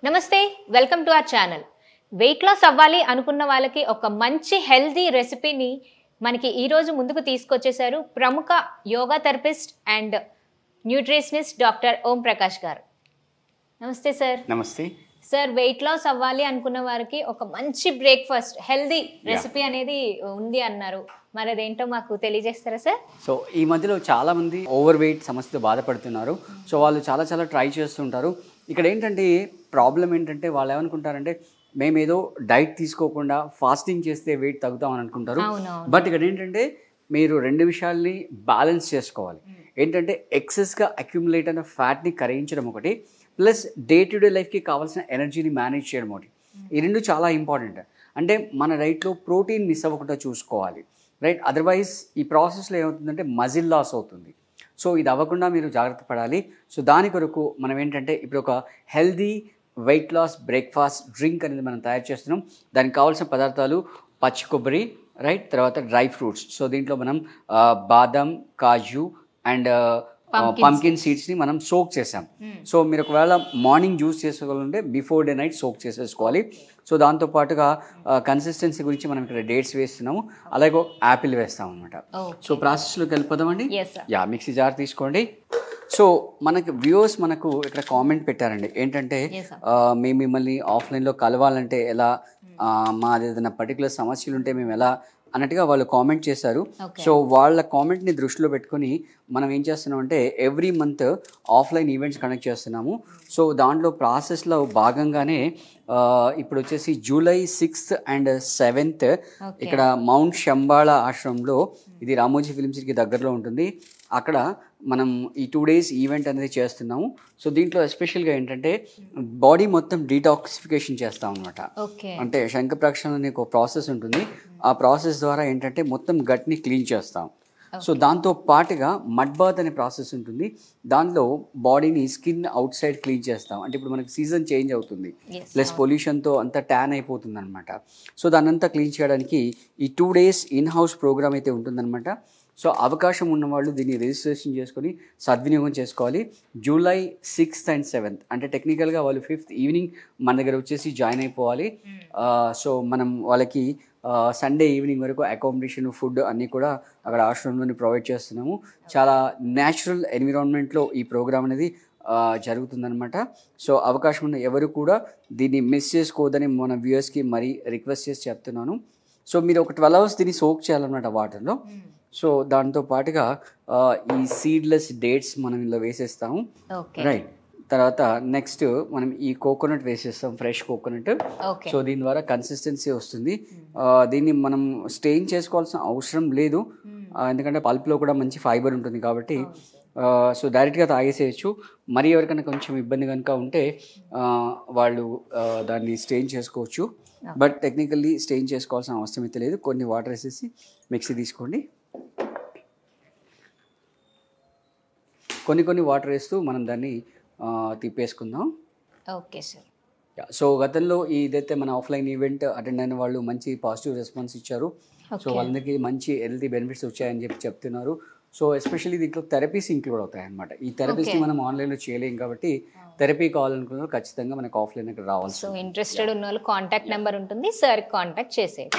నమస్తే, welcome to our channel. Weight loss అవ్వాలి అనుకున్న వాళ్ళకి ఒక మంచి హెల్దీ రెసిపీని మనకి ఈరోజు ముందుకు తీసుకొచ్చేసారు ప్రముఖ yoga therapist and nutritionist doctor Om Prakash గారు. నమస్తే సార్. నమస్తే సార్, వెయిట్ లాస్ అవ్వాలి అనుకున్న వారికి ఒక మంచి బ్రేక్ఫాస్ట్ హెల్దీ రెసిపీ అనేది ఉంది అన్నారు. మరి అదేంటో మాకు తెలియజేస్తారా సార్? సో ఈ మధ్యలో చాలా మంది ఓవర్ వెయిట్ సమస్యతో బాధపడుతున్నారు. సో వాళ్ళు చాలా ట్రై చేస్తుంటారు. ఇక్కడ ఏంటంటే ప్రాబ్లం ఏంటంటే వాళ్ళు ఏమనుకుంటారంటే మేమేదో డైట్ తీసుకోకుండా ఫాస్టింగ్ చేస్తే వెయిట్ తగ్గుతామని అనుకుంటారు. బట్ ఇక్కడ ఏంటంటే మీరు రెండు విషయాల్ని బ్యాలెన్స్ చేసుకోవాలి. ఏంటంటే ఎక్సెస్గా అక్యుములేట్ అయిన ఫ్యాట్ని కరిగించడం ఒకటి, ప్లస్ డే టు డే లైఫ్కి కావాల్సిన ఎనర్జీని మేనేజ్ చేయడం ఒకటి. ఈ రెండు చాలా ఇంపార్టెంట్. అంటే మన డైట్లో ప్రోటీన్ మిస్ అవ్వకుండా చూసుకోవాలి, రైట్? అదర్వైజ్ ఈ ప్రాసెస్లో ఏమవుతుందంటే మజిల్ లాస్ అవుతుంది. సో ఇది అవ్వకుండా మీరు జాగ్రత్త పడాలి. సో దాని కొరకు మనం ఏంటంటే ఇప్పుడు ఒక healthy weight loss breakfast drink అనేది మనం తయారు చేస్తున్నాం. దానికి కావాల్సిన పదార్థాలు పచ్చి కొబ్బరి, రైట్, తర్వాత డ్రై ఫ్రూట్స్. సో దీంట్లో మనం బాదం, కాజు అండ్ పంకిన్ సీడ్స్ని మనం సోక్ చేసాం. సో మీరు ఒకవేళ మార్నింగ్ జ్యూస్ చేసుకోవాలంటే బిఫోర్ డే నైట్ సోక్ చేసేసుకోవాలి. సో దాంతోపాటుగా కన్సిస్టెన్సీ గురించి మనం ఇక్కడ డేట్స్ వేస్తున్నాము, అలాగే యాపిల్ వేస్తాం అనమాట. సో ప్రాసెస్లోకి వెళ్ళిపోదామండి. మిక్సీ జార్ తీసుకోండి. సో మనకి వ్యూవర్స్ మనకు ఇక్కడ కామెంట్ పెట్టారండి, ఏంటంటే మేము మిమ్మల్ని ఆఫ్లైన్లో కలవాలంటే ఎలా, మాది ఏదైనా పర్టికులర్ సమస్యలు ఉంటే మేము ఎలా అన్నట్టుగా వాళ్ళు కామెంట్ చేశారు. సో వాళ్ళ కామెంట్ని దృష్టిలో పెట్టుకొని మనం ఏం చేస్తున్నాం అంటే every month offline events conduct చేస్తున్నాము. సో దాంట్లో ప్రాసెస్లో భాగంగానే ఇప్పుడు వచ్చేసి జూలై 6th and 7th ఇక్కడ మౌంట్ శంబాళ ఆశ్రమంలో, ఇది రామోజీ ఫిలిం సిటీకి దగ్గరలో ఉంటుంది, అక్కడ మనం ఈ 2 days ఈవెంట్ అనేది చేస్తున్నాము. సో దీంట్లో ఎస్పెషల్గా ఏంటంటే బాడీ మొత్తం డీటాక్సిఫికేషన్ చేస్తాం అనమాట. అంటే శంఖ ప్రక్షాళన అనే ఒక ప్రాసెస్ ఉంటుంది. ఆ ప్రాసెస్ ద్వారా ఏంటంటే మొత్తం గట్ని క్లీన్ చేస్తాం. సో దాంతో పాటుగా మడ్ బాత్ అనే ప్రాసెస్ ఉంటుంది. దాంట్లో బాడీని స్కిన్ అవుట్ సైడ్ క్లీన్ చేస్తాం. అంటే ఇప్పుడు మనకి సీజన్ చేంజ్ అవుతుంది, ప్లస్ పొల్యూషన్తో అంతా ట్యాన్ అయిపోతుంది అనమాట. సో దాన్ని అంతా క్లీన్ చేయడానికి ఈ 2 days ఇన్ హౌస్ ప్రోగ్రామ్ అయితే ఉంటుందన్నమాట. సో అవకాశం ఉన్నవాళ్ళు దీన్ని రిజిస్ట్రేషన్ చేసుకొని సద్వినియోగం చేసుకోవాలి. జూలై 6th and 7th అంటే టెక్నికల్గా వాళ్ళు 5th ఈవినింగ్ మన దగ్గర వచ్చేసి జాయిన్ అయిపోవాలి. సో మనం వాళ్ళకి సండే ఈవినింగ్ వరకు అకామిడేషన్, ఫుడ్ అన్నీ కూడా అక్కడ ఆశ్రమంలోని ప్రొవైడ్ చేస్తున్నాము. చాలా న్యాచురల్ ఎన్విరాన్మెంట్లో ఈ ప్రోగ్రామ్ అనేది జరుగుతుందనమాట. సో అవకాశం ఉన్న ఎవరు కూడా దీన్ని మిస్ చేసుకోవద్దని మన వ్యూయర్స్కి మరీ రిక్వెస్ట్ చేసి చెప్తున్నాను. సో మీరు ఒక 12 hours దీన్ని సోక్ చేయాలన్నమాట వాటర్లో. సో దాంతో పాటుగా ఈ సీడ్లెస్ డేట్స్ మనం ఇందులో వేసేస్తాము, రైట్. తర్వాత నెక్స్ట్ మనం ఈ కోకోనట్ వేసేస్తాం, ఫ్రెష్ కోకోనట్. సో దీని ద్వారా కన్సిస్టెన్సీ వస్తుంది. దీన్ని మనం స్టెయిన్ చేసుకోవాల్సిన అవసరం లేదు, ఎందుకంటే పల్ప్లో కూడా మంచి ఫైబర్ ఉంటుంది కాబట్టి. సో డైరెక్ట్గా తాగేసేయచ్చు. మరి ఎవరికైనా కొంచెం ఇబ్బంది కనుక ఉంటే వాళ్ళు దాన్ని స్టెయిన్ చేసుకోవచ్చు. బట్ టెక్నికల్లీ స్టెయిన్ చేసుకోవాల్సిన అవసరం అయితే లేదు. కొన్ని వాటర్ వేసేసి మిక్సీ తీసుకోండి. కొన్ని వాటర్ వేస్తూ మనం దాన్ని తిప్పేసుకుందాం. Okay sir. సో గతంలో ఇదైతే మన ఆఫ్లైన్ ఈవెంట్ అటెండ్ అయిన వాళ్ళు మంచి పాజిటివ్ రెస్పాన్స్ ఇచ్చారు. సో వాళ్ళందరికీ మంచి హెల్తీ బెనిఫిట్స్ వచ్చాయని చెప్తున్నారు. సో ఎస్పెషల్లీ దీంట్లో థెరపీస్ ఇంక్లూడ్ అవుతాయి అనమాట. ఈ థెరపీస్ని మనం ఆన్లైన్లో చేయలేం కాబట్టి థెరపీ కావాలనుకున్నారు ఖచ్చితంగా మనకు ఆఫ్లైన్ ఇక్కడ రావాలి. సో ఇంట్రెస్టెడ్ ఉన్న వాళ్ళు కాంటాక్ట్ నెంబర్ ఉంటుంది, సార్ కాంటాక్ట్ చేసేది.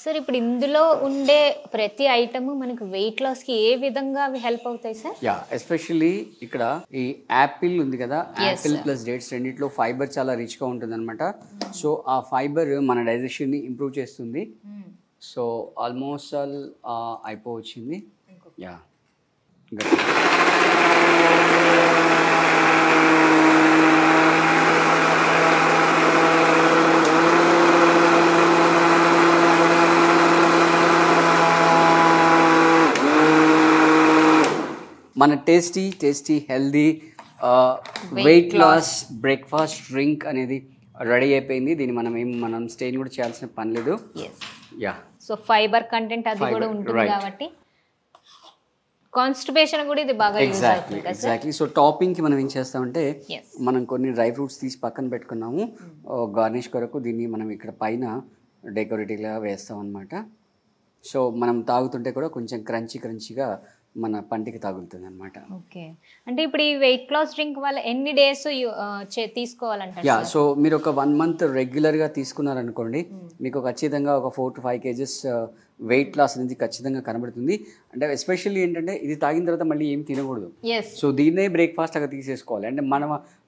సార్, ఇప్పుడు ఇందులో ఉండే ప్రతి ఐటమ్ మనకి వెయిట్ లాస్ కి ఏ విధంగా అవి హెల్ప్ అవుతాయి సార్? ఎస్పెషల్లీ ఇక్కడ ఈ యాపిల్ ఉంది కదా, యాపిల్ ప్లస్ డేట్స్ రెండిట్లో ఫైబర్ చాలా రిచ్ గా ఉంటుంది అనమాట. సో ఆ ఫైబర్ మన డైజెషన్ ని ఇంప్రూవ్ చేస్తుంది. సో ఆల్మోస్ట్ ఆల్ అయిపోవచ్చింది. మన tasty healthy weight loss breakfast drink అనేది రెడీ అయిపోయింది. దీన్ని మనం స్టెయిన్ కూడా చేయాల్సిన పని లేదు. సో ఫైబర్ కంటెంట్ అది కూడా ఉంటుంది కాబట్టి కాన్స్టిపేషన్ కూడా ఇది బాగా యూజ్ అవుతుంది కదా సార్? ఎగ్జాక్ట్లీ. సో టాపింగ్కి మనం ఏం చేస్తామంటే Yes. మనం కొన్ని డ్రై ఫ్రూట్స్ తీసి పక్కన పెట్టుకున్నాము గార్నిష్ కొరకు. దీన్ని మనం ఇక్కడ పైన డెకరేటివ్గా వేస్తాం అనమాట. సో మనం తాగుతుంటే కూడా కొంచెం క్రంచీగా మన పంటికి తగులుతుంది అనమాట. ఓకే, అంటే ఇప్పుడు ఈ వెయిట్ లాస్ డ్రింక్ వల్ల ఎన్ని డేస్ తీసుకోవాలంటారు? యా, సో మీరు ఒక 1 month రెగ్యులర్గా తీసుకున్నారనుకోండి, మీకు ఖచ్చితంగా ఒక 4 to 5 kgs వెయిట్ లాస్ అనేది ఖచ్చితంగా కనబడుతుంది. అంటే ఎస్పెషల్లీ ఏంటంటే ఇది తాగిన తర్వాత మళ్ళీ ఏం తినకూడదు. ఎస్. సో దీన్నే బ్రేక్ఫాస్ట్ అక్కడ తీసేసుకోవాలి. అంటే మన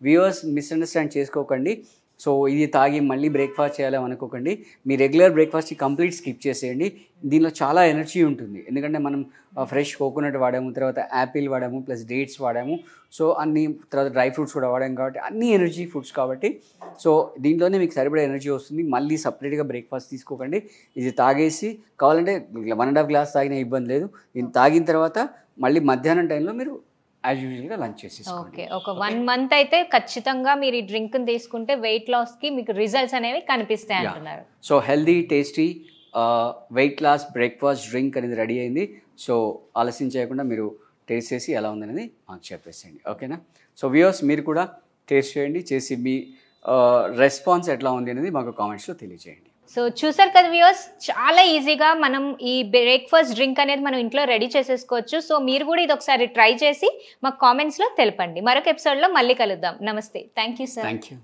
వ్యూవర్స్ మిస్అండర్స్టాండ్ చేసుకోకండి. సో ఇది తాగి మళ్ళీ బ్రేక్ఫాస్ట్ చేయాలని అనుకోకండి. మీ రెగ్యులర్ బ్రేక్ఫాస్ట్కి కంప్లీట్ స్కిప్ చేసేయండి. దీనిలో చాలా ఎనర్జీ ఉంటుంది. ఎందుకంటే మనం ఫ్రెష్ కోకోనట్ వాడాము, తర్వాత యాపిల్ వాడాము, ప్లస్ డేట్స్ వాడాము. సో అన్ని తర్వాత డ్రై ఫ్రూట్స్ కూడా వాడాము కాబట్టి అన్ని ఎనర్జీ ఫుడ్స్ కాబట్టి సో దీంట్లోనే మీకు సరిపడే ఎనర్జీ వస్తుంది. మళ్ళీ సపరేట్గా బ్రేక్ఫాస్ట్ తీసుకోకండి. ఇది తాగేసి కావాలంటే 1.5 glass తాగినా ఇబ్బంది లేదు. దీన్ని తాగిన తర్వాత మళ్ళీ మధ్యాహ్నం టైంలో మీరు యాజ్ యూజువల్గా లంచ్ చేసేసుకోండి. ఓకే, ఒక 1 month అయితే ఖచ్చితంగా మీరు ఈ డ్రింక్ తీసుకుంటే వెయిట్ లాస్ కి మీకు రిజల్ట్స్ అనేవి కనిపిస్తాయి అంటున్నారు. So healthy tasty weight loss breakfast drink అనేది రెడీ అయింది. సో ఆలస్యం చేయకుండా మీరు టేస్ట్ చేసి ఎలా ఉందనేది మాకు చెప్పేసేయండి, ఓకేనా? సో వ్యూవర్స్ మీరు కూడా టేస్ట్ చేయండి, చేసి మీ రెస్పాన్స్ ఎట్లా ఉంది అనేది మాకు కామెంట్స్లో తెలియజేయండి. సో చూసారు కదా వ్యూవర్స్, చాలా ఈజీగా మనం ఈ బ్రేక్ఫాస్ట్ డ్రింక్ అనేది మనం ఇంట్లో రెడీ చేసేసుకోవచ్చు. సో మీరు కూడా ఇది ఒకసారి ట్రై చేసి మాకు కామెంట్స్లో తెలపండి. మరొక ఎపిసోడ్లో మళ్ళీ కలుద్దాం. నమస్తే. Thank you sir. Thank you.